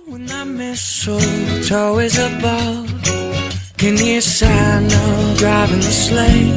When the mistletoe is above, can you Santa driving the sleigh?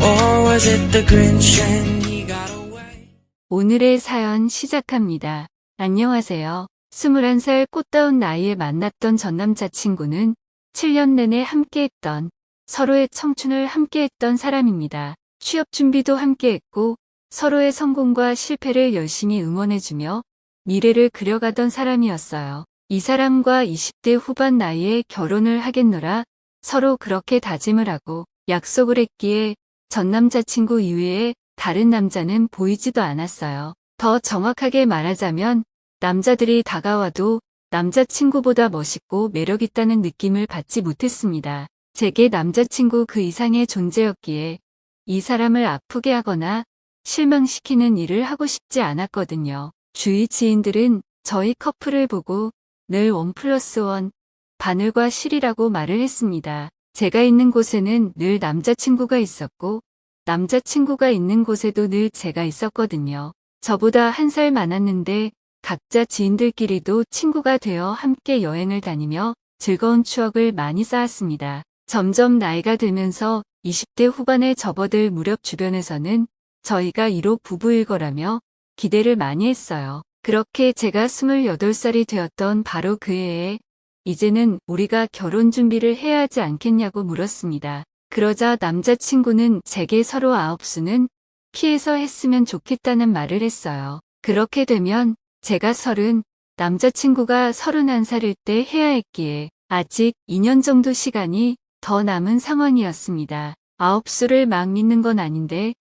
Or was it the Grinch and he got away? 오늘의 사연 시작합니다. 안녕하세요. 21살 꽃다운 나이에 만났던 전 남자친구는 7년 내내 함께했던, 서로의 청춘을 함께했던 사람입니다. 취업 준비도 함께했고 서로의 성공과 실패를 열심히 응원해주며 미래를 그려가던 사람이었어요. 이 사람과 20대 후반 나이에 결혼을 하겠노라 서로 그렇게 다짐을 하고 약속을 했기에 전 남자친구 이외에 다른 남자는 보이지도 않았어요. 더 정확하게 말하자면 남자들이 다가와도 남자친구보다 멋있고 매력있다는 느낌을 받지 못했습니다. 제게 남자친구 그 이상의 존재였기에 이 사람을 아프게 하거나 실망시키는 일을 하고 싶지 않았거든요. 주위 지인들은 저희 커플을 보고 늘 1+1, 바늘과 실이라고 말을 했습니다. 제가 있는 곳에는 늘 남자친구가 있었고 남자친구가 있는 곳에도 늘 제가 있었거든요. 저보다 1살 많았는데 각자 지인들끼리도 친구가 되어 함께 여행을 다니며 즐거운 추억을 많이 쌓았습니다. 점점 나이가 들면서 20대 후반에 접어들 무렵 주변에서는 저희가 1호 부부일 거라며 기대를 많이 했어요. 그렇게 제가 28살이 되었던 바로 그 해에 이제는 우리가 결혼 준비를 해야 하지 않겠냐고 물었습니다. 그러자 남자친구는 제게 서로 9수는 피해서 했으면 좋겠다는 말을 했어요. 그렇게 되면 제가 30, 남자친구가 31살일 때 해야 했기에 아직 2년 정도 시간이 더 남은 상황이었습니다. 9수를 막 믿는 건 아닌데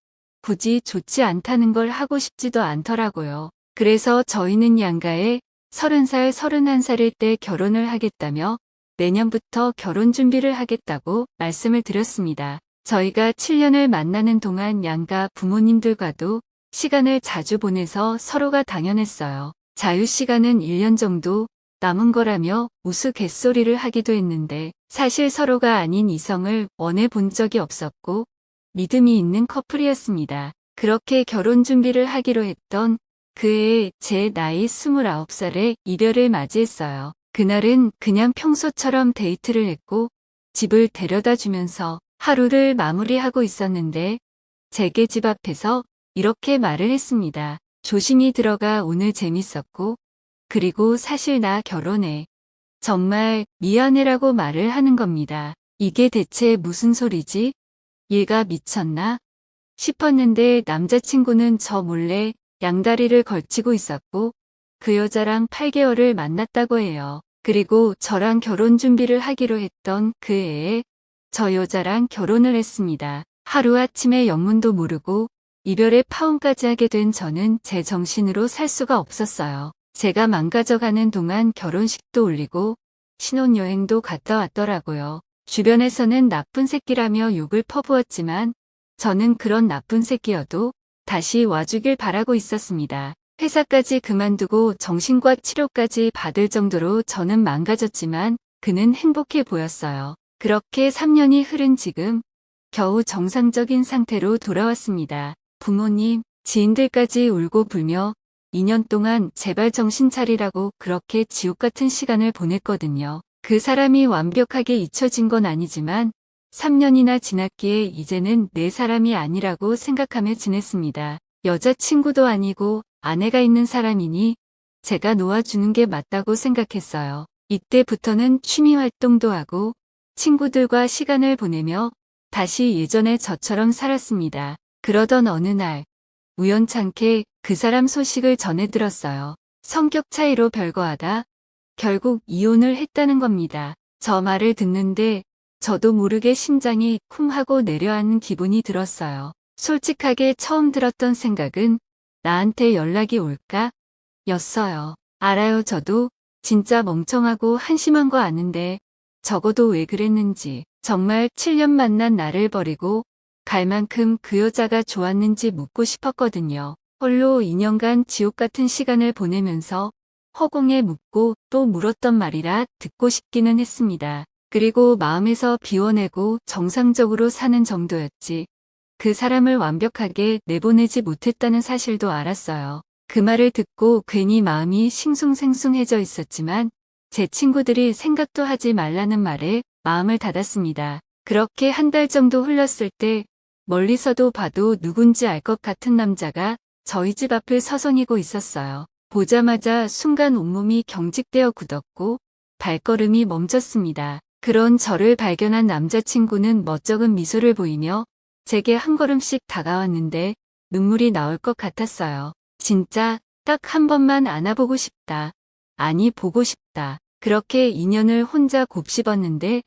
굳이 좋지 않다는 걸 하고 싶지도 않더라고요. 그래서 저희는 양가에 30살, 31살일 때 결혼을 하겠다며 내년부터 결혼 준비를 하겠다고 말씀을 드렸습니다. 저희가 7년을 만나는 동안 양가 부모님들과도 시간을 자주 보내서 서로가 당연했어요. 자유시간은 1년 정도 남은 거라며 우스갯소리를 하기도 했는데 사실 서로가 아닌 이성을 원해본 적이 없었고 믿음이 있는 커플이었습니다. 그렇게 결혼 준비를 하기로 했던 그 해에 제 나이 29살에 이별을 맞이했어요. 그날은 그냥 평소처럼 데이트를 했고 집을 데려다 주면서 하루를 마무리하고 있었는데 제게 집 앞에서 이렇게 말을 했습니다. 조심히 들어가 오늘 재밌었고 그리고 사실 나 결혼해. 정말 미안해라고 말을 하는 겁니다. 이게 대체 무슨 소리지? 얘가 미쳤나? 싶었는데 남자친구는 저 몰래 양다리를 걸치고 있었고 그 여자랑 8개월을 만났다고 해요. 그리고 저랑 결혼 준비를 하기로 했던 그 해에 저 여자랑 결혼을 했습니다. 하루아침에 영문도 모르고 이별의 파혼까지 하게 된 저는 제 정신으로 살 수가 없었어요. 제가 망가져가는 동안 결혼식도 올리고 신혼여행도 갔다 왔더라고요. 주변에서는 나쁜 새끼라며 욕을 퍼부었지만 저는 그런 나쁜 새끼여도 다시 와주길 바라고 있었습니다. 회사까지 그만두고 정신과 치료까지 받을 정도로 저는 망가졌지만 그는 행복해 보였어요. 그렇게 3년이 흐른 지금 겨우 정상적인 상태로 돌아왔습니다. 부모님, 지인들까지 울고 불며 2년 동안 제발 정신 차리라고 그렇게 지옥 같은 시간을 보냈거든요. 그 사람이 완벽하게 잊혀진 건 아니지만 3년이나 지났기에 이제는 내 사람이 아니라고 생각하며 지냈습니다. 여자친구도 아니고 아내가 있는 사람이니 제가 놓아주는 게 맞다고 생각했어요. 이때부터는 취미 활동도 하고 친구들과 시간을 보내며 다시 예전의 저처럼 살았습니다. 그러던 어느 날 우연찮게 그 사람 소식을 전해 들었어요. 성격 차이로 별거하다 결국 이혼을 했다는 겁니다. 저 말을 듣는데 저도 모르게 심장이 쿵 하고 내려앉는 기분이 들었어요. 솔직하게 처음 들었던 생각은 나한테 연락이 올까? 였어요. 알아요. 저도 진짜 멍청하고 한심한 거 아는데 적어도 왜 그랬는지 정말 7년 만난 나를 버리고 갈 만큼 그 여자가 좋았는지 묻고 싶었거든요. 홀로 2년간 지옥 같은 시간을 보내면서 허공에 묻고 또 물었던 말이라 듣고 싶기는 했습니다. 그리고 마음에서 비워내고 정상적으로 사는 정도였지. 그 사람을 완벽하게 내보내지 못했다는 사실도 알았어요. 그 말을 듣고 괜히 마음이 싱숭생숭해져 있었지만 제 친구들이 생각도 하지 말라는 말에 마음을 닫았습니다. 그렇게 한 달 정도 흘렀을 때 멀리서도 봐도 누군지 알 것 같은 남자가 저희 집 앞을 서성이고 있었어요. 보자마자 순간 온몸이 경직되어 굳었고 발걸음이 멈췄습니다. 그런 저를 발견한 남자친구는 멋쩍은 미소를 보이며 제게 한 걸음씩 다가왔는데 눈물이 나올 것 같았어요. 진짜 딱 한 번만 안아보고 싶다. 아니 보고 싶다. 그렇게 인연을 혼자 곱씹었는데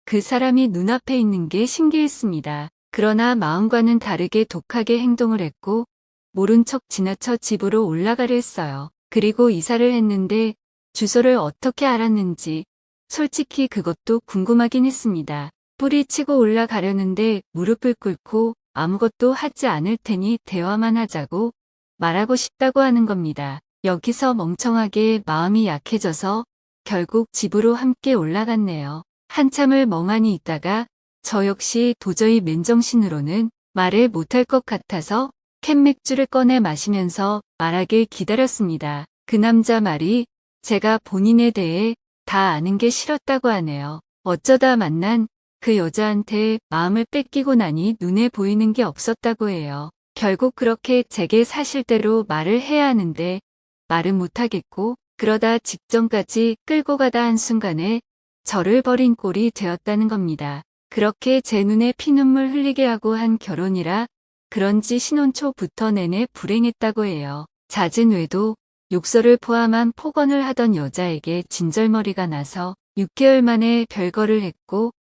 그 사람이 눈앞에 있는 게 신기했습니다. 그러나 마음과는 다르게 독하게 행동을 했고 모른 척 지나쳐 집으로 올라가려 했어요. 그리고 이사를 했는데 주소를 어떻게 알았는지 솔직히 그것도 궁금하긴 했습니다. 뿌리치고 올라가려는데 무릎을 꿇고 아무것도 하지 않을 테니 대화만 하자고 말하고 싶다고 하는 겁니다. 여기서 멍청하게 마음이 약해져서 결국 집으로 함께 올라갔네요. 한참을 멍하니 있다가 저 역시 도저히 맨정신으로는 말을 못할 것 같아서 캔맥주를 꺼내 마시면서 말하길 기다렸습니다. 그 남자 말이 제가 본인에 대해 다 아는 게 싫었다고 하네요. 어쩌다 만난 그 여자한테 마음을 뺏기고 나니 눈에 보이는 게 없었다고 해요. 결국 그렇게 제게 사실대로 말을 해야 하는데 말은 못하겠고 그러다 직전까지 끌고 가다 한순간에 저를 버린 꼴이 되었다는 겁니다. 그렇게 제 눈에 피눈물 흘리게 하고 한 결혼이라 그런지 신혼 초부터 내내 불행했다고 해요. 잦은 외도, 욕설을 포함한 폭언을 하던 여자에게 진절머리가 나서 6개월 만에 별거를 했고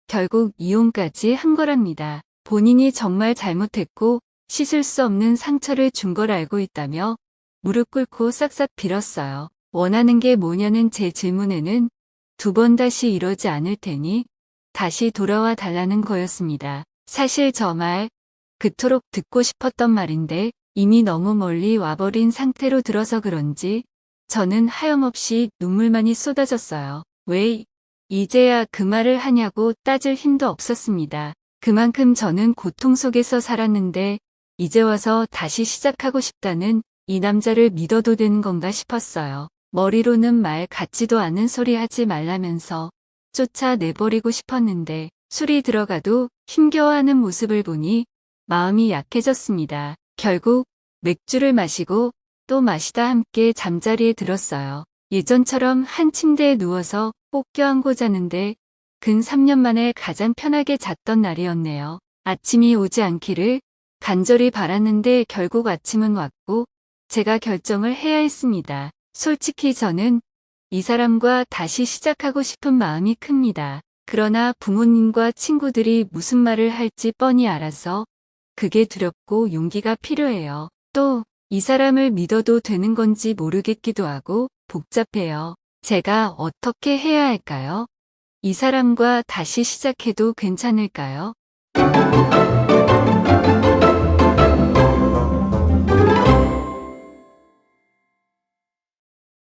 결국 이혼까지 한 거랍니다. 본인이 정말 잘못했고 씻을 수 없는 상처를 준 걸 알고 있다며 무릎 꿇고 싹싹 빌었어요. 원하는 게 뭐냐는 제 질문에는 2번 다시 이러지 않을 테니 다시 돌아와 달라는 거였습니다. 사실 저 말 그토록 듣고 싶었던 말인데 이미 너무 멀리 와버린 상태로 들어서 그런지 저는 하염없이 눈물만이 쏟아졌어요. 왜 이제야 그 말을 하냐고 따질 힘도 없었습니다. 그만큼 저는 고통 속에서 살았는데 이제 와서 다시 시작하고 싶다는 이 남자를 믿어도 되는 건가 싶었어요. 머리로는 말 같지도 않은 소리 하지 말라면서 쫓아내버리고 싶었는데 술이 들어가도 힘겨워하는 모습을 보니 마음이 약해졌습니다. 결국 맥주를 마시고 또 마시다 함께 잠자리에 들었어요. 예전처럼 한 침대에 누워서 꼭 껴안고 자는데 근 3년 만에 가장 편하게 잤던 날이었네요. 아침이 오지 않기를 간절히 바랐는데 결국 아침은 왔고 제가 결정을 해야 했습니다. 솔직히 저는 이 사람과 다시 시작하고 싶은 마음이 큽니다. 그러나 부모님과 친구들이 무슨 말을 할지 뻔히 알아서 그게 두렵고 용기가 필요해요. 또 이 사람을 믿어도 되는 건지 모르겠기도 하고 복잡해요. 제가 어떻게 해야 할까요? 이 사람과 다시 시작해도 괜찮을까요?